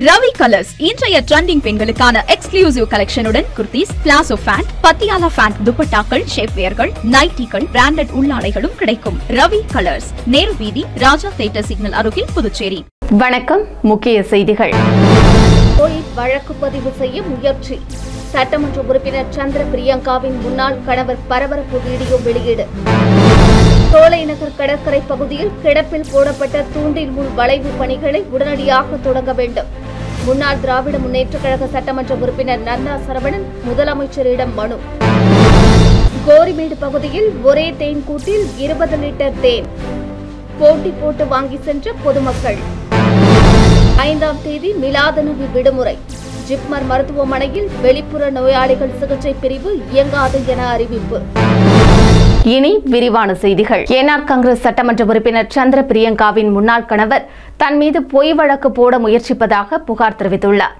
Ravi colours இன்றைய trending பெண்களுக்கான exclusive கலெக்ஷனுடன் kurtis, palazzo pant, Patiala pant, துப்பட்டாக்கள், ஷேப்வேர்கள், நைட்டிகள், பிராண்டட் உள்ளாடைகளும் கிடைக்கும். ரவி கலர்ஸ், நேரு வீதி, ராஜா தியேட்டர் சிக்னல் அருகில், புதுச்சேரி. வணக்கம். முக்கிய செய்திகள். வழக்கு பதிவு செய்ய முயற்சி. சட்டமன்ற உறுப்பினர் சந்திர பிரியங்காவின் முன்னாள் கணவர் பரபரப்பு வீடியோ வெளியீடு. சோலை நகர் கடற்கரை பகுதியில் கிடப்பில் போடப்பட்ட தூண்டில் முள் வளைவு பணிகளை உடனடியாக தொடங்க வேண்டும். முன்னாள் திராவிட முன்னேற்றக் கழக சட்டமன்ற உறுப்பினர் நந்தா சரவணன் முதலமைச்சரிடம் மனு. கோரிமேடு பகுதியில் ஒரே தேன் கூட்டில் 20 லிட்டர் தேன் போட்டி போட்டு வாங்கி சென்ற பொதுமக்கள். 5ஆம் தேதி மிலாது நபி விடுமுறை. ஜிப்மர் மருத்துவமனையில் வெளிப்புற நோயாளிகள் சிகிச்சை பிரிவு இயங்காது என அறிவிப்பு. இனி விரிவான செய்திகள். என்ஆர் காங்கிரஸ் சட்டமன்ற உறுப்பினர் சந்திர பிரியங்காவின் முன்னாள் கணவர் தன் மீது பொய் வழக்கு போட முயற்சிப்பதாக புகார் தெரிவித்துள்ளார்.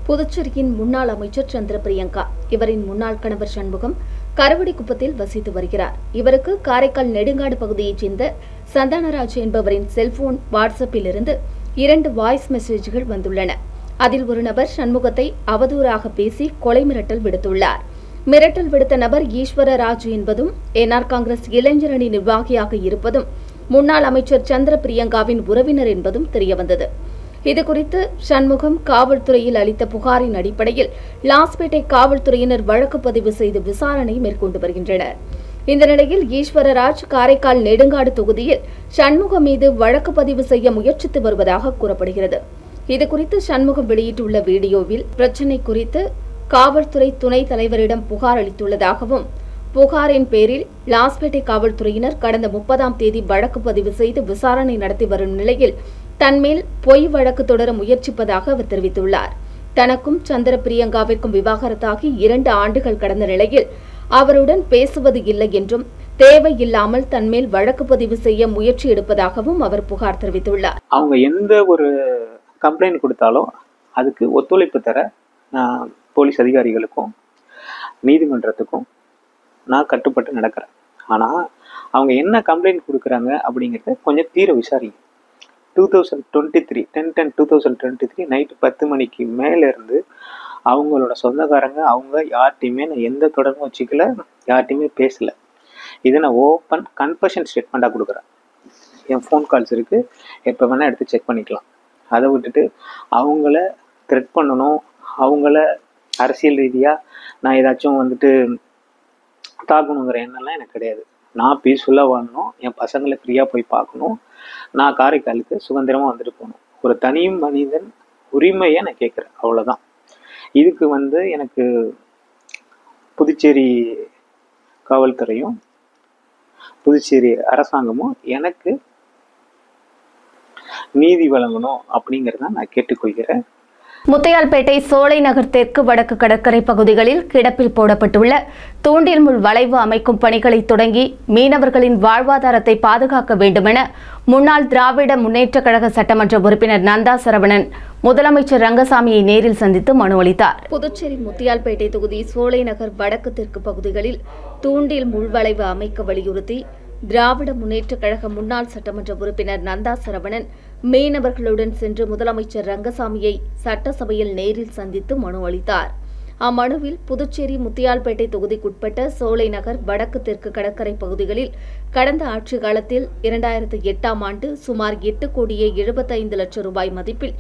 புதுச்சேரியின் முன்னாள் அமைச்சர் சந்திர பிரியங்கா, இவரின் முன்னாள் கணவர் சண்முகம் கருவடிக்குப்பத்தில் வசித்து வருகிறார். இவருக்கு காரைக்கால் நெடுங்காடு பகுதியைச் சேர்ந்த சந்தானராஜ் என்பவரின் செல்போன் வாட்ஸ்அப்பில் இருந்து 2 வாய்ஸ் மெசேஜ்கள் வந்துள்ளன. அதில் ஒரு நபர் சண்முகத்தை அவதூறாக பேசி கொலை மிரட்டல் விடுத்துள்ளார். மிரட்டல் விடுத்த நபர் ஈஸ்வரராஜ் என்பதும் என்ஆர் காங்கிரஸ் இளைஞரணி நிர்வாகியாக இருப்பதும் முன்னாள் அமைச்சர் சந்திர பிரியங்காவின் உறவினர் என்பதும் தெரியவந்தது. இதுகுறித்து சண்முகம் காவல்துறையில் அளித்த புகாரின் அடிப்படையில் லாஸ்பேட்டை காவல்துறையினர் வழக்கு பதிவு செய்து விசாரணை மேற்கொண்டு வருகின்றனர். இந்த நிலையில் ஈஸ்வரராஜ் காரைக்கால் நெடுங்காடு தொகுதியில் சண்முகம் மீது வழக்கு பதிவு செய்ய முயற்சித்து வருவதாக கூறப்படுகிறது. இதுகுறித்து சண்முகம் வெளியிட்டுள்ள வீடியோவில் பிரச்சினை குறித்து காவல்துறை துணைத் தலைவரிடம் புகார் அளித்துள்ளதாகவும், புகாரின் பேரில் லாஸ்பேட்டை காவல்துறையினர் கடந்த 30ஆம் தேதி வழக்கு பதிவு செய்து விசாரணை நடத்தி வரும் நிலையில் தன்மேல் பொய் வழக்கு தொடர முயற்சிப்பதாக அவர் தெரிவித்துள்ளார். தனக்கும் சந்திர பிரியங்காவிற்கும் விவாகரத்தாகி 2 ஆண்டுகள் கடந்த நிலையில் அவருடன் பேசுவது இல்லை என்றும் தேவையில்லாமல் தன்மேல் வழக்கு பதிவு செய்ய முயற்சி எடுப்பதாகவும் அவர் புகார் தெரிவித்துள்ளார். அவங்க எந்த ஒரு கம்ப்ளைண்ட் கொடுத்தாலும் அதுக்கு ஒத்துழைப்பு தர நான் போலீஸ் அதிகாரிகளுக்கும் நீதிமன்றத்துக்கும் நான் கட்டுப்பட்டு நடக்கிறேன். ஆனால் அவங்க என்ன கம்ப்ளைண்ட் கொடுக்குறாங்க அப்படிங்கிறத கொஞ்சம் தீர விசாரிங்க. 2023 10/10/2023 நைட்டு 10 மணிக்கு மேலேருந்து அவங்களோட சொந்தக்காரங்க அவங்க யார்ட்டையுமே நான் எந்த தொடர்பும் வச்சுக்கல, யார்ட்டையுமே பேசலை. இதை நான் ஓப்பன் கன்ஃபெஷன் ஸ்டேட்மெண்ட்டாக கொடுக்குறேன். என் ஃபோன் கால்ஸ் இருக்குது, எப்போ வேணால் எடுத்து செக் பண்ணிக்கலாம். அதை விட்டுட்டு அவங்கள த்ரெட் பண்ணணும், அவங்கள அரசியல் ரீதியாக நான் ஏதாச்சும் தாக்கணுங்கிற எண்ணம்லாம் எனக்கு கிடையாது. நான் பீஸ்ஃபுல்லாக வாழணும், என் பசங்களை ஃப்ரீயாக போய் பார்க்கணும், நான் காரைக்காலுக்கு சுதந்திரமாக வந்துட்டு போகணும். ஒரு தனி மனிதன் உரிமையை நான் கேட்குறேன், அவ்வளோதான். இதுக்கு எனக்கு புதுச்சேரி காவல்துறையும் புதுச்சேரி அரசாங்கமும் எனக்கு நீதி வழங்கணும் அப்படிங்கிறத நான் கேட்டுக்கொள்கிறேன். முத்தையால்பேட்டை சோலை நகர் தெற்கு வடக்கு கடற்கரை பகுதிகளில் கிடப்பில் போடப்பட்டுள்ள தூண்டில் முள் வளைவு அமைக்கும் பணிகளை தொடங்கி மீனவர்களின் வாழ்வாதாரத்தை பாதுகாக்க வேண்டுமென முன்னாள் திராவிட முன்னேற்றக் கழக சட்டமன்ற உறுப்பினர் நந்தா சரவணன் முதலமைச்சர் ரங்கசாமியை நேரில் சந்தித்து மனு அளித்தார். புதுச்சேரி முத்தியால்பேட்டை தொகுதி சோலை நகர் வடக்கு தெற்கு பகுதிகளில் தூண்டில் முள்வளைவு அமைக்க வலியுறுத்தி திராவிட முன்னேற்றக் கழக முன்னாள் சட்டமன்ற உறுப்பினர் நந்தா சரவணன் மீனவர்களுடன் சென்று முதலமைச்சர் ரங்கசாமியை சட்டசபையில் நேரில் சந்தித்து மனு அளித்தார். அம்மனுவில் புதுச்சேரி முத்தியால்பேட்டை தொகுதிக்குட்பட்ட சோலை நகர் வடக்கு தெற்கு கடற்கரை பகுதிகளில் கடந்த ஆட்சி காலத்தில் 2008ஆம் ஆண்டு சுமார் 8,75,00,000 ரூபாய் மதிப்பில்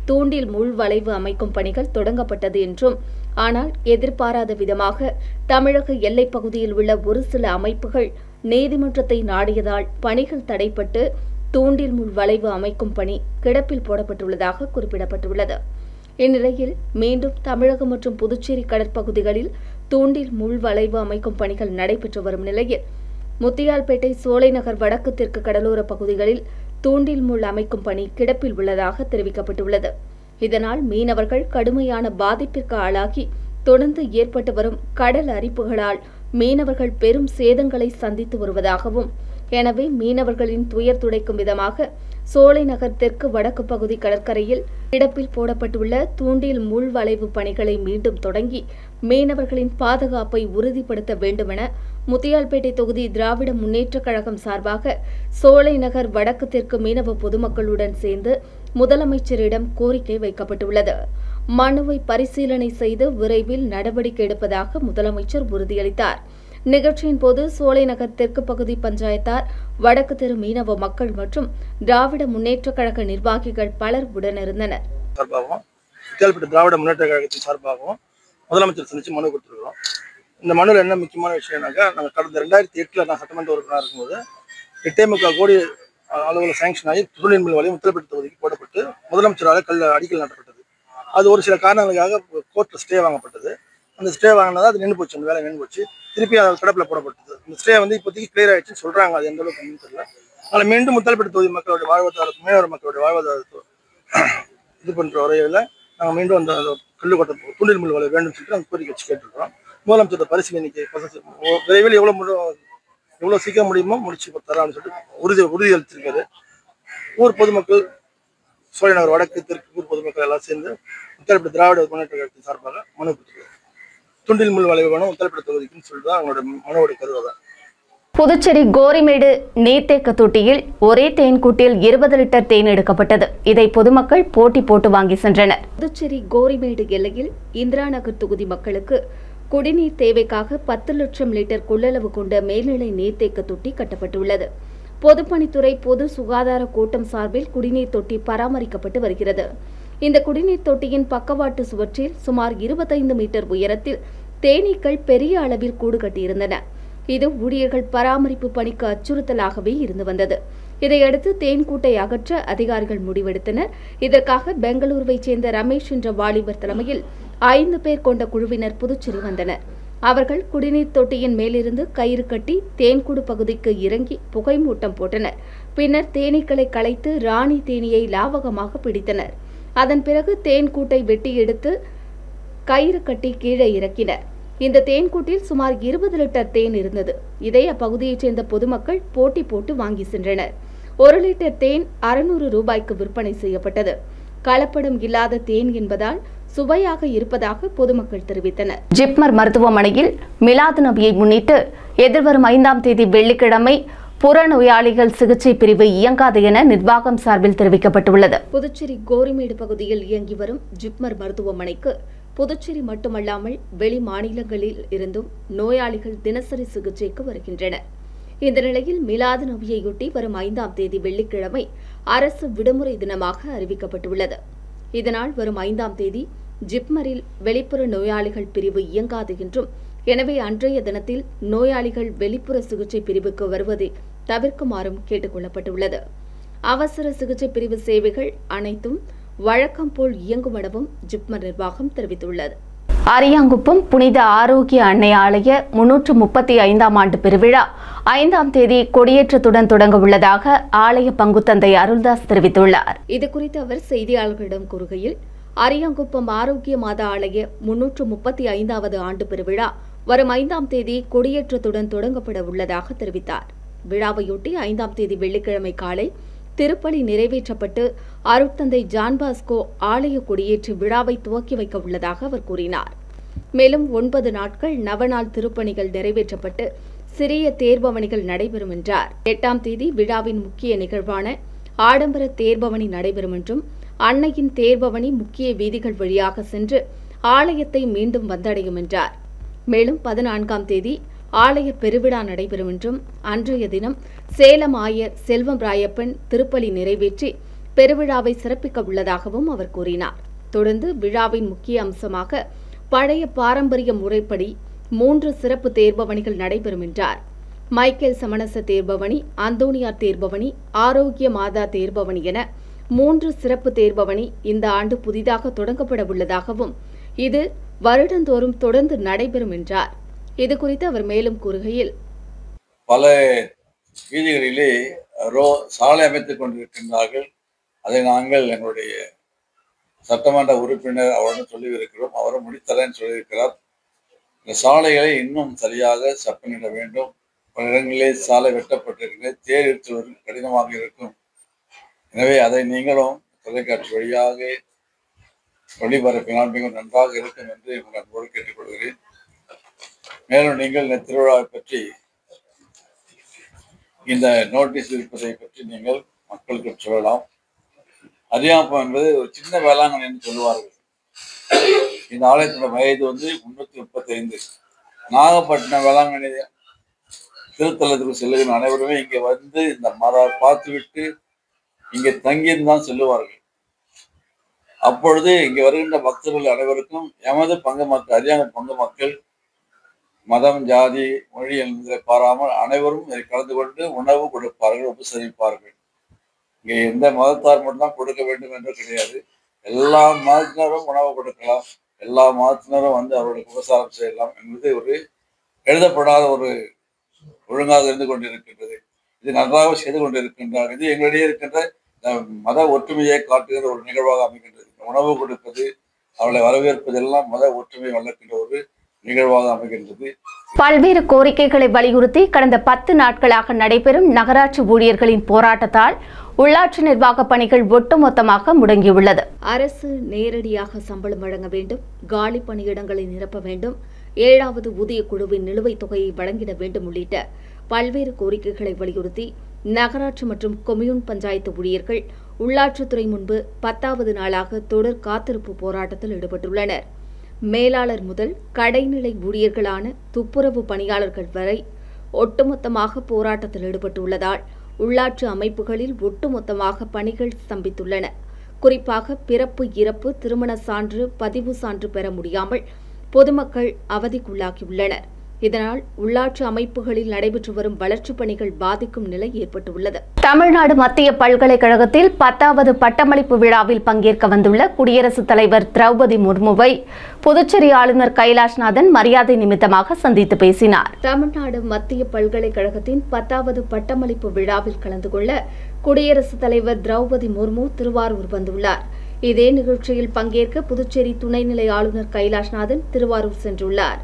தூண்டில் முள் வளைவு அமைக்கும் பணிகள் தொடங்கப்பட்டது என்றும், ஆனால் எதிர்பாராத விதமாக தமிழக எல்லைப் பகுதியில் உள்ள ஒரு சில அமைப்புகள் நீதிமன்றத்தை நாடியதால் பணிகள் தடைப்பட்டு தூண்டில் முள் வளைவு அமைக்கும் பணி கிடப்பில் போடப்பட்டுள்ளதாக குறிப்பிடப்பட்டுள்ளது. இந்நிலையில் மீண்டும் தமிழகம் மற்றும் புதுச்சேரி கடற்பகுதிகளில் தூண்டில் முள் வளைவு அமைக்கும் பணிகள் நடைபெற்று வரும் நிலையில் முத்தியால்பேட்டை சோலை நகர் வடக்கு தெற்கு கடலோர பகுதிகளில் தூண்டில் முள் அமைக்கும் பணி கிடப்பில் உள்ளதாக தெரிவிக்கப்பட்டுள்ளது. இதனால் மீனவர்கள் கடுமையான பாதிப்பிற்கு ஆளாகி தொடர்ந்து ஏற்பட்டு வரும் கடல் அரிப்புகளால் மீனவர்கள் பெரும் சேதங்களை சந்தித்து வருவதாகவும், எனவே மீனவர்களின் துயர் துடைக்கும் விதமாக சோலை நகர் தெற்கு வடக்கு பகுதி கடற்கரையில் கிடப்பில் போடப்பட்டுள்ள தூண்டில் முள் வளைவு பணிகளை மீண்டும் தொடங்கி மீனவர்களின் பாதுகாப்பை உறுதிப்படுத்த வேண்டுமென முத்தியால்பேட்டை தொகுதி திராவிட முன்னேற்றக் கழகம் சார்பாக சோலை நகர் வடக்கு தெற்கு மீனவ பொதுமக்களுடன் சேர்ந்து முதலமைச்சரிடம் கோரிக்கை வைக்கப்பட்டுள்ளது. மனுவை பரிசீலனை செய்து விரைவில் நடவடிக்கை எடுப்பதாக முதலமைச்சர் உறுதியளித்தார். நிகழ்ச்சியின் போது சோலைநகர் தெற்கு பகுதி பஞ்சாயத்தார், வடக்கு தெரு மீனவ மக்கள் மற்றும் திராவிட முன்னேற்றக் கழக நிர்வாகிகள் பலர் உடனிருந்தனர். திராவிட முன்னேற்ற கழகத்தின் சார்பாகவும் முதலமைச்சர் சந்திச்சு மனு கொடுத்துருக்கிறோம். இந்த மனுவில் என்ன முக்கியமான விஷயம்னாக்கா, நாங்கள் கடந்த 2008 நான் சட்டமன்ற உறுப்பினராக இருக்கும்போது 8.25 கோடி அளவில் சாங்ஷன் ஆகி துணைநீர் மின் வாரியம் முத்திரைப்பட்டு தொகுதிக்கு போடப்பட்டு முதலமைச்சரால் அடிக்கல் நாட்டப்பட்டது. அது ஒரு சில காரணங்களுக்காக கோர்ட்டில் ஸ்டே வாங்கப்பட்டது. அந்த ஸ்டே வாங்கினதா அது நின்று போச்சு, அந்த வேலை நின்று போச்சு. திருப்பி அது கிடப்பில் போடப்பட்டது. இந்த ஸ்டே இப்போதைக்கு கிளியர் ஆயிடுச்சுன்னு சொல்றாங்க. அது எந்த அளவுக்கு தெரியல. அதனால் மீண்டும் முத்திரைப்பட்டு தொகுதி மக்களுடைய வாழ்வாதாரத்தை, மீனவர் மக்களுடைய வாழ்வாதாரத்தை இது பண்ற வரையில் நாங்கள் மீண்டும் அந்த கல்லுக்கோட்டை துணில் மில் வாரியம் வேண்டும் சொல்லிட்டு நாங்கள் கோரிக்கை வச்சு கேட்டுருக்கோம். முதலமைச்சர் பரிசீலனைக்கு விரைவில் எவ்வளோ சீக்கிரம் முடியுமோ முடிச்சு தரான்னு சொல்லிட்டு உறுதி அளிச்சிருக்காரு. ஊர் பொதுமக்கள், சோலைநகர் வடக்கு தெற்கு ஊர் பொதுமக்கள் எல்லாம் சேர்ந்து முத்திரைப்பட்டு திராவிட முன்னேற்ற கழகத்தின் சார்பாக மனு கொடுத்துருக்காரு. துண்டில் மில் வளைவு வேணும் முத்திரைப்பட்டு தொகுதிக்குன்னு சொல்லிட்டு தான் அவங்களோட மனுவோட கருவை. புதுச்சேரி கோரிமேடு நீர்த்தேக்க தொட்டியில் ஒரே தேன்கூட்டில் 20 லிட்டர் தேன் எடுக்கப்பட்டது. இதை பொதுமக்கள் போட்டி போட்டு வாங்கி சென்றனர். புதுச்சேரி கோரிமேடு எல்லையில் இந்திரா நகர் தொகுதி மக்களுக்கு குடிநீர் தேவைக்காக 10 லட்சம் லிட்டர் கொள்ளளவு கொண்ட மேல்நிலை நீர்த்தேக்க தொட்டி கட்டப்பட்டுள்ளது. பொதுப்பணித்துறை பொது சுகாதார கூட்டம் சார்பில் குடிநீர் தொட்டி பராமரிக்கப்பட்டு வருகிறது. இந்த குடிநீர் தொட்டியின் பக்கவாட்டு சுவற்றில் சுமார் 25 மீட்டர் உயரத்தில் தேனீக்கள் பெரிய அளவில் கூடு கட்டியிருந்தன. இது ஊழியர்கள் பராமரிப்பு பணிக்கு அச்சுறுத்தலாகவே இருந்து வந்தது. இதையடுத்து தேன்கூட்டை அகற்ற அதிகாரிகள் முடிவெடுத்தனர். இதற்காக பெங்களூருவைச் சேர்ந்த ரமேஷ் என்ற வாலிபர் தலைமையில் 5 பேர் கொண்ட குழுவினர் புதுச்சேரி வந்தனர். அவர்கள் குடிநீர் தொட்டியின் மேலிருந்து கயிறு கட்டி தேன்கூடு பகுதிக்கு இறங்கி புகை மூட்டம் போட்டனர். பின்னர் தேனீக்களை களைத்து ராணி தேனியை லாவகமாக பிடித்தனர். அதன் பிறகு தேன்கூட்டை வெட்டி எடுத்து கயிறு கட்டி கீழே இறக்கினர். இந்த தேன்கூட்டில் சுமார் 20 லிட்டர் தேன் இருந்தது. இதை அப்பகுதியைச் சேர்ந்த பொதுமக்கள் போட்டி போட்டு வாங்கி சென்றனர். 1 லிட்டர் தேன் 600 ரூபாய்க்கு விற்பனை செய்யப்பட்டது. கலப்படம் இல்லாத தேன் என்பதால் சுவையாக இருப்பதாக பொதுமக்கள் தெரிவித்தனர். ஜிப்மர் மருத்துவமனையில் மிலாது நபியை முன்னிட்டு எதிர்வரும் 5ஆம் தேதி வெள்ளிக்கிழமை புறநோயாளிகள் சிகிச்சை பிரிவு இயங்காது என நிர்வாகம் சார்பில் தெரிவிக்கப்பட்டுள்ளது. புதுச்சேரி கோரிமேடு பகுதியில் இயங்கி வரும் ஜிப்மர் மருத்துவமனைக்கு புதுச்சேரி மட்டுமல்லாமல் வெளி மாநிலங்களில் இருந்தும் நோயாளிகள் தினசரி சிகிச்சைக்கு வருகின்றனர். இந்த நிலையில் மிலாது நபியையொட்டி வரும் 5ஆம் தேதி வெள்ளிக்கிழமை அரசு விடுமுறை தினமாக அறிவிக்கப்பட்டுள்ளது. இதனால் வரும் 5ஆம் தேதி ஜிப்மரில் வெளிப்புற நோயாளிகள் பிரிவு இயங்காது என்றும், எனவே அன்றைய தினத்தில் நோயாளிகள் வெளிப்புற சிகிச்சை பிரிவுக்கு வருவதை தவிர்க்குமாறும் கேட்டுக் கொள்ளப்பட்டுள்ளது. அவசர சிகிச்சை பிரிவு சேவைகள் அனைத்தும் வழக்கம் போல் இயங்கும் எனவும் ஜிப்மர் நிர்வாகம் தெரிவித்துள்ளது. அரியாங்குப்பம் புனித ஆரோக்கிய அன்னை ஆலய 335ஆம் ஆண்டு பெருவிழா 5ஆம் தேதி கொடியேற்றத்துடன் தொடங்க உள்ளதாக ஆலய பங்குத்தந்தை அருள்தாஸ் தெரிவித்துள்ளார். இதுகுறித்து அவர் செய்தியாளர்களிடம் கூறுகையில், அரியாங்குப்பம் ஆரோக்கிய மாதா ஆலய 335வது ஆண்டு பெருவிழா வரும் 5ஆம் தேதி கொடியேற்றத்துடன் தொடங்கப்பட உள்ளதாக தெரிவித்தார். விழாவையொட்டி 5ஆம் தேதி வெள்ளிக்கிழமை காலை திருப்பலி நிறைவேற்றப்பட்டு அருட்தந்தை ஜான் பாஸ்கோ ஆலய கொடியேற்றி விழாவை துவக்கி வைக்க உள்ளதாக அவர் கூறினார். மேலும் 9 நாட்கள் நவநாள் திருப்பணிகள் நிறைவேற்றப்பட்டு சிறிய தேர்பவனிகள் நடைபெறும் என்றார். 8ஆம் தேதி விழாவின் முக்கிய நிகழ்வான ஆடம்பர தேர்பவனி நடைபெறும் என்றும், அன்னையின் தேர்பவனி முக்கிய வீதிகள் வழியாக சென்று ஆலயத்தை மீண்டும் வந்தடையும் என்றார். மேலும் 14ஆம் தேதி ஆலய பெருவிழா நடைபெறும் என்றும், அன்றைய தினம் சேலம் ஆயர் செல்வம் ராயப்பன் திருப்பலி நிறைவேற்றி பெருவிழாவை சிறப்பிக்க உள்ளதாகவும் அவர் கூறினார். தொடர்ந்து விழாவின் முக்கிய அம்சமாக பழைய பாரம்பரிய முறைப்படி 3 சிறப்பு தேர்பவனிகள் நடைபெறும் என்றார். மைக்கேல் சமணச தேர்பவனி, அந்தோனியார் தேர்பவனி, ஆரோக்கிய மாதா தேர்பவனி என 3 சிறப்பு தேர்பவனி இந்த ஆண்டு புதிதாக தொடங்கப்பட உள்ளதாகவும், இது வருடந்தோறும் தொடர்ந்து நடைபெறும் என்றார். இதுகுறித்து அவர் மேலும் கூறுகையில், பல வீதிகளிலே சாலை அமைத்துக் கொண்டிருக்கின்றார்கள். அதை நாங்கள் எங்களுடைய சட்டமன்ற உறுப்பினர் அவரிடம் சொல்லியிருக்கிறோம். அவரும் முடித்தரேன்னு சொல்லியிருக்கிறார். இந்த சாலைகளை இன்னும் சரியாக சப்பனிட வேண்டும். பல இடங்களிலே சாலை வெட்டப்பட்டிருக்கிறது. தேர் எடுத்துவதற்கு கடினமாக இருக்கும். எனவே அதை நீங்களும் தொலைக்காட்சி வழியாக ஒளிபரப்பினால் மிகவும் நன்றாக இருக்கும் என்று உங்கள் அன்போடு கேட்டுக்கொள்கிறேன். மேலும் நீங்கள் இந்த திருவிழாவை பற்றி, இந்த நோட்டீஸ் இருப்பதை பற்றி நீங்கள் மக்களுக்கு சொல்லலாம். அரியாப்பம் என்பது ஒரு சின்ன வேளாங்கண்ணி என்று சொல்லுவார்கள். இந்த ஆலயத்தோட வயது 335. நாகப்பட்டினம் வேளாங்கண்ணி திருத்தலத்துக்கு செல்லுகிற அனைவருமே இங்கே வந்து இந்த பார்த்துவிட்டு இங்கே தங்கியிருந்தான் செல்லுவார்கள். அப்பொழுது இங்கே வருகின்ற பக்தர்கள் அனைவருக்கும் எமது பங்கு மக்கள், அரியாங்க பங்கு மக்கள் மதம், ஜாதி, மொழி என்பதை பாராமல் அனைவரும் இதை கலந்து கொண்டு உணவு கொடுப்பார்கள், உபசரிப்பார்கள். இங்கே எந்த மதத்தார் மட்டும்தான் கொடுக்க வேண்டும் என்று கிடையாது. எல்லா மதத்தினரும் உணவு கொடுக்கலாம், எல்லா மதத்தினரும் வந்து அவர்களுக்கு உபசாரம் செய்யலாம் என்பது ஒரு எழுதப்படாத ஒரு ஒழுங்காக இருந்து கொண்டிருக்கின்றது. இது நன்றாக செய்து கொண்டிருக்கின்றார். இது எங்களிடையே இருக்கின்ற மத ஒற்றுமையை காட்டுகிற ஒரு நிகழ்வாக அமைகின்றது. உணவு கொடுப்பது, அவளை வரவேற்பது எல்லாம் மத ஒற்றுமை வளர்க்கின்ற ஒரு நிகழ்வாக அமைகின்றது. பல்வேறு கோரிக்கைகளை வலியுறுத்தி கடந்த 10 நாட்களாக நடைபெறும் நகராட்சி ஊழியர்களின் போராட்டத்தால் உள்ளாட்சி நிர்வாக பணிகள் ஒட்டுமொத்தமாக முடங்கியுள்ளது. அரசு நேரடியாக சம்பளம் வழங்க வேண்டும், காலி பணியிடங்களை நிரப்ப வேண்டும், 7வது ஊதிய குழுவின் நிலுவைத் தொகையை வழங்கிட வேண்டும் உள்ளிட்ட பல்வேறு கோரிக்கைகளை வலியுறுத்தி நகராட்சி மற்றும் கொம்யூன் பஞ்சாயத்து ஊழியர்கள் உள்ளாட்சித்துறை முன்பு 10வது நாளாக தொடர் காத்திருப்பு போராட்டத்தில் ஈடுபட்டுள்ளனர். மேலாளர் முதல் கடைநிலை ஊழியர்களான துப்புரவு பணியாளர்கள் வரை ஒட்டுமொத்தமாக போராட்டத்தில் ஈடுபட்டுள்ளதால் உள்ளாட்சி அமைப்புகளில் ஒட்டுமொத்தமாக பணிகள் ஸ்தம்பித்துள்ளன. குறிப்பாக பிறப்பு, இறப்பு, திருமண சான்று, பதிவு சான்று பெற முடியாமல் பொதுமக்கள் அவதிக்குள்ளாகியுள்ளனர். இதனால் உள்ளாட்சி அமைப்புகளில் நடைபெற்று வரும் வளர்ச்சிப் பணிகள் பாதிக்கும் நிலை ஏற்பட்டுள்ளது. தமிழ்நாடு மத்திய பல்கலைக்கழகத்தில் 10வது பட்டமளிப்பு விழாவில் பங்கேற்க வந்துள்ள குடியரசுத் தலைவர் திரௌபதி முர்முவை புதுச்சேரி ஆளுநர் கைலாஷ்நாதன் மரியாதை நிமித்தமாக சந்தித்து பேசினார். தமிழ்நாடு மத்திய பல்கலைக்கழகத்தின் 10வது பட்டமளிப்பு விழாவில் கலந்து கொள்ள குடியரசுத் தலைவர் திரௌபதி முர்மு திருவாரூர் வந்துள்ளார். இதே நிகழ்ச்சியில் பங்கேற்க புதுச்சேரி துணைநிலை ஆளுநர் கைலாஷ்நாதன் திருவாரூர் சென்றுள்ளார்.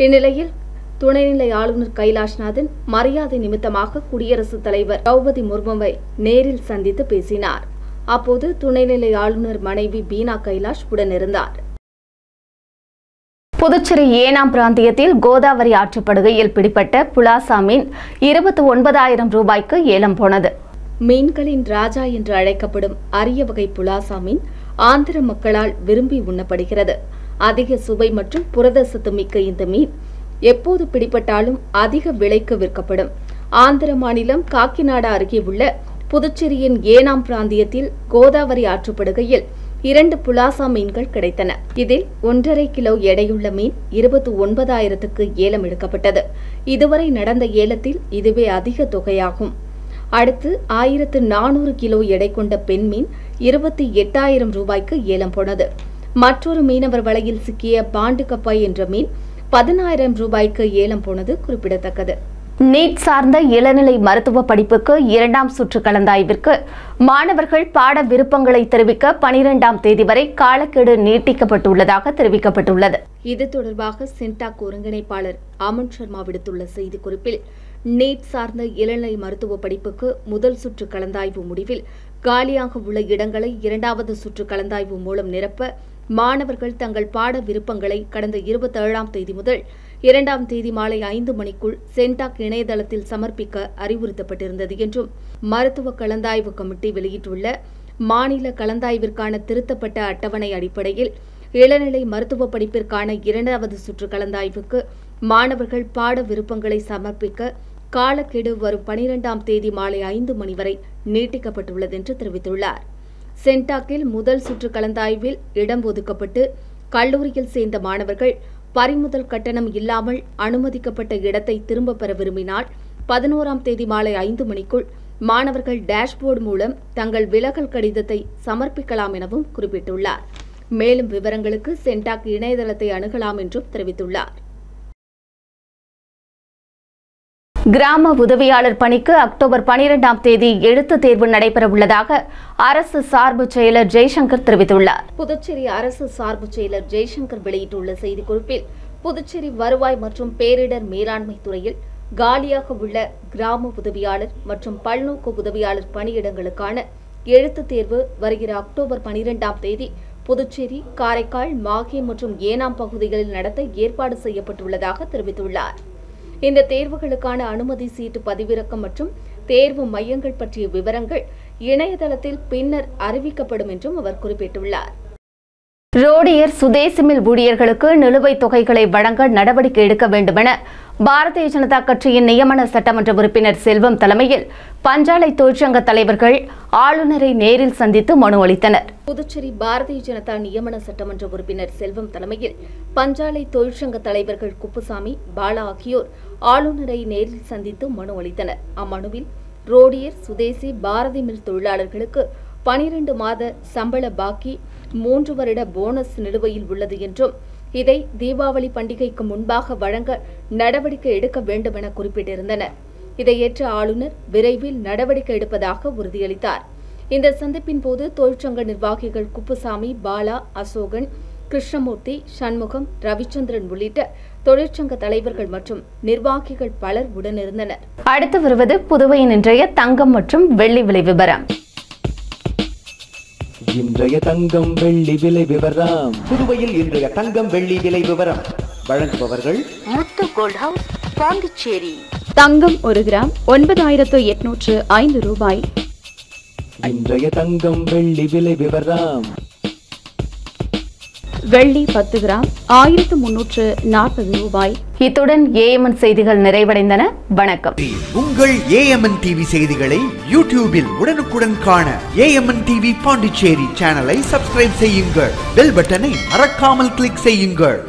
இந்நிலையில் துணைநிலை ஆளுநர் கைலாஷ்நாதன் மரியாதை நிமித்தமாக குடியரசுத் தலைவர் திரௌபதி முர்முவை நேரில் சந்தித்து பேசினார். அப்போது துணைநிலை ஆளுநர் மனைவி பீனா கைலாஷ் உடனிருந்தார். புதுச்சேரி ஏனாம் பிராந்தியத்தில் கோதாவரி ஆற்றுப்படுகையில் பிடிப்பட்ட புலாசா மீன் 29,000 ரூபாய்க்கு ஏலம் போனது. மீன்களின் ராஜா என்று அழைக்கப்படும் அரிய வகை புலாசா மீன் ஆந்திர மக்களால் விரும்பி உண்ணப்படுகிறது. அதிக சுவை மற்றும் புரத சத்து மிக்க இந்த மீன் எப்போது பிடிப்பட்டாலும் அதிக விலைக்கு விற்கப்படும். ஆந்திர மாநிலம் காக்கிநாடா அருகே உள்ள புதுச்சேரியின் ஏனாம் பிராந்தியத்தில் கோதாவரி ஆற்றுப்படுகையில் 2 புலாசா மீன்கள் கிடைத்தன. இதில் 1.5 கிலோ எடையுள்ள மீன் 29,000க்கு ஏலம் எடுக்கப்பட்டது. இதுவரை நடந்த ஏலத்தில் இதுவே அதிக தொகையாகும். அடுத்து 1400 கிலோ எடை கொண்ட பெண் மீன் 28,000 ரூபாய்க்கு ஏலம் போனது. மற்றொரு மீனவர் வலையில் சிக்கிய பாண்டு கப்பாய் என்ற மீன் 10,000 ரூபாய்க்கு ஏலம் போனது குறிப்பிடத்தக்கது. நீட் சார்ந்த இளநிலை மருத்துவ படிப்புக்கு 2ஆம் சுற்று கலந்தாய்விற்கு மாணவர்கள் பாட விருப்பங்களை தெரிவிக்க 12ஆம் தேதி வரை காலக்கெடு நீட்டிக்கப்பட்டுள்ளதாக தெரிவிக்கப்பட்டுள்ளது. இது தொடர்பாக சென்டாக் ஒருங்கிணைப்பாளர் அமன் சர்மா விடுத்துள்ள செய்திக்குறிப்பில், நீட் சார்ந்த இளநிலை மருத்துவ படிப்புக்கு முதல் சுற்று கலந்தாய்வு முடிவில் காலியாக உள்ள இடங்களை 2வது சுற்று கலந்தாய்வு மூலம் நிரப்ப மாணவர்கள் தங்கள் பாட விருப்பங்களை கடந்த 27ஆம் தேதி முதல் 2ஆம் தேதி மாலை 5 மணிக்குள் சென்டாக் இணையதளத்தில் சமர்ப்பிக்க அறிவுறுத்தப்பட்டிருந்தது என்றும் மருத்துவ கலந்தாய்வு கமிட்டி வெளியிட்டுள்ள மாநில கலந்தாய்விற்கான திருத்தப்பட்ட அட்டவணை அடிப்படையில் இளநிலை மருத்துவ படிப்பிற்கான 2வது சுற்று கலந்தாய்வுக்கு மாணவர்கள் பாட விருப்பங்களை சமர்ப்பிக்க காலக்கெடு வரும் 12ஆம் தேதி மாலை 5 மணி வரை நீட்டிக்கப்பட்டுள்ளது என்று தெரிவித்துள்ளார். சென்டாக்கில் முதல் சுற்று கலந்தாய்வில் இடம் ஒதுக்கப்பட்டு கல்லூரியில் சேர்ந்த மாணவர்கள் பறிமுதல் கட்டணம் இல்லாமல் அனுமதிக்கப்பட்ட இடத்தை திரும்பப் பெற விரும்பினால் 11ஆம் தேதி மாலை 5 மணிக்குள் மாணவர்கள் டேஷ்போர்டு மூலம் தங்கள் விலகல் கடிதத்தை சமர்ப்பிக்கலாம் எனவும் குறிப்பிட்டுள்ளார். மேலும் விவரங்களுக்கு சென்டாக் இணையதளத்தை அணுகலாம் என்றும் தெரிவித்துள்ளார். கிராம உதவியாளர் பணிக்கு அக்டோபர் 12ஆம் தேதி எழுத்துத் தேர்வு நடைபெறவுள்ளதாக அரசு சார்பு செயலர் ஜெய்சங்கர் தெரிவித்துள்ளார். புதுச்சேரி அரசு சார்பு செயலர் ஜெய்சங்கர் வெளியிட்டுள்ள செய்திக்குறிப்பில், புதுச்சேரி வருவாய் மற்றும் பேரிடர் மேலாண்மை துறையில் காலியாக உள்ள கிராம உதவியாளர் மற்றும் பல்நோக்கு உதவியாளர் பணியிடங்களுக்கான எழுத்துத் தேர்வு வருகிற அக்டோபர் 12ஆம் தேதி புதுச்சேரி, காரைக்கால், மாஹே மற்றும் ஏனாம் பகுதிகளில் நடத்த ஏற்பாடு செய்யப்பட்டுள்ளதாக தெரிவித்துள்ளார். இந்த தேர்வுகளுக்கான அனுமதி சீட்டு பதிவிறக்கம் மற்றும் தேர்வு மையங்கள் பற்றிய விவரங்கள் இணையதளத்தில் பின்னர் அறிவிக்கப்படும் என்றும் அவர் குறிப்பிட்டுள்ளார். ரோடியர் சுதேசிமில் ஊழியர்களுக்கு நிலுவைத் தொகைகளை வழங்க நடவடிக்கை எடுக்க வேண்டுமென பாரதிய ஜனதா கட்சியின் நியமன சட்டமன்ற உறுப்பினர் செல்வம் தலைமையில் பஞ்சாலை தொழிற்சங்க தலைவர்கள் ஆளுநரை நேரில் சந்தித்து மனு அளித்தனர். புதுச்சேரி பாரதிய ஜனதா நியமன சட்டமன்ற உறுப்பினர் செல்வம் தலைமையில் பஞ்சாலை தொழிற்சங்க தலைவர்கள் குப்புசாமி, பாலா ஆகியோர் ஆளுநரை நேரில் சந்தித்து மனு அளித்தனர். அம்மனுவில் ரோடியர் சுதேசி பாரதி மில் தொழிலாளர்களுக்கு 12 மாத சம்பள பாக்கி 3 வருட போனஸ் நிலுவையில் உள்ளது என்றும் இதை தீபாவளி பண்டிகைக்கு முன்பாக வழங்க நடவடிக்கை எடுக்க வேண்டும் என குறிப்பிட்டிருந்தனர். இதை ஏற்ற ஆளுநர் விரைவில் நடவடிக்கை எடுப்பதாக உறுதியளித்தார். இந்த சந்திப்பின் போது தொழிற்சங்க நிர்வாகிகள் குப்புசாமி, பாலா, அசோகன், கிருஷ்ணமூர்த்தி, சண்முகம், ரவிச்சந்திரன் உள்ளிட்ட தொழிற்சங்க தலைவர்கள் மற்றும் நிர்வாகிகள் பலர் உடனிருந்தனர். அடுத்து வருவது புதுவையின் இன்றைய தங்கம் மற்றும் வெள்ளி விலை விவரம். இன்றைய தங்கம் வெள்ளி விலை விவரம். புதுவையில் இன்றைய தங்கம் வெள்ளி விலை விவரம் வழங்குபவர்கள் முத்து கோல்ட் ஹவுஸ், பாண்டிச்சேரி. தங்கம் 1 கிராம் 9805 ரூபாய். இன்றைய தங்கம் வெள்ளி விலை விவரம். வெள்ளி 10 கிராம் 1340 ரூபாய். இத்துடன் ஏஎம்என் செய்திகள் நிறைவடைந்தன. வணக்கம். உங்கள் ஏஎம்என் டிவி செய்திகளை யூடியூபில் உடனுக்குடன் காண ஏஎம்என் டிவி பாண்டிச்சேரி சேனலை சப்ஸ்கிரைப் செய்யுங்கள். பெல் பட்டனை மறக்காமல் கிளிக் செய்யுங்கள்.